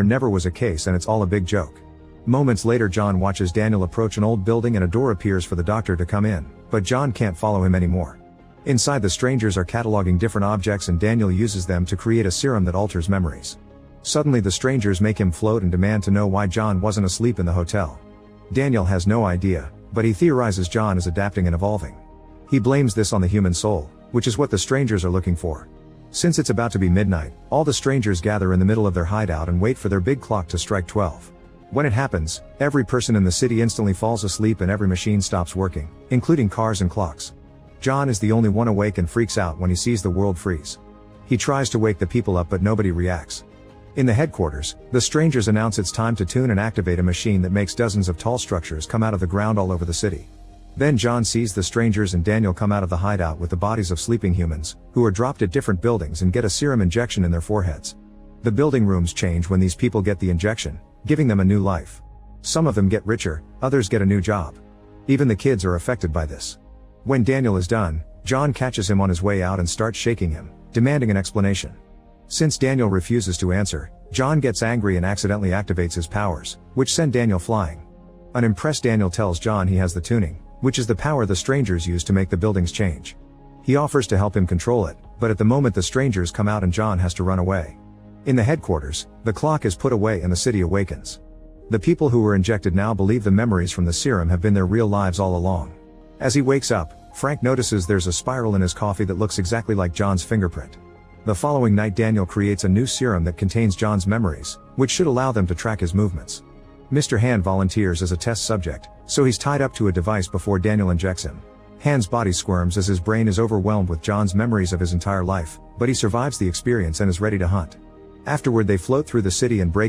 never was a case and it's all a big joke. Moments later, John watches Daniel approach an old building and a door appears for the doctor to come in, but John can't follow him anymore. Inside, the strangers are cataloging different objects and Daniel uses them to create a serum that alters memories. Suddenly the strangers make him float and demand to know why John wasn't asleep in the hotel. Daniel has no idea, but he theorizes John is adapting and evolving. He blames this on the human soul, which is what the strangers are looking for. Since it's about to be midnight, all the strangers gather in the middle of their hideout and wait for their big clock to strike 12. When it happens, every person in the city instantly falls asleep and every machine stops working, including cars and clocks. John is the only one awake and freaks out when he sees the world freeze. He tries to wake the people up but nobody reacts. In the headquarters, the strangers announce it's time to tune and activate a machine that makes dozens of tall structures come out of the ground all over the city. Then John sees the strangers and Daniel come out of the hideout with the bodies of sleeping humans, who are dropped at different buildings and get a serum injection in their foreheads. The building rooms change when these people get the injection, giving them a new life. Some of them get richer, others get a new job. Even the kids are affected by this. When Daniel is done, John catches him on his way out and starts shaking him, demanding an explanation. Since Daniel refuses to answer, John gets angry and accidentally activates his powers, which send Daniel flying. Unimpressed, Daniel tells John he has the tuning, which is the power the strangers use to make the buildings change. He offers to help him control it, but at the moment the strangers come out and John has to run away. In the headquarters, the clock is put away and the city awakens. The people who were injected now believe the memories from the serum have been their real lives all along. As he wakes up, Frank notices there's a spiral in his coffee that looks exactly like John's fingerprint. The following night, Daniel creates a new serum that contains John's memories, which should allow them to track his movements. Mr. Han volunteers as a test subject, so he's tied up to a device before Daniel injects him. Han's body squirms as his brain is overwhelmed with John's memories of his entire life, but he survives the experience and is ready to hunt. Afterward, they float through the city and break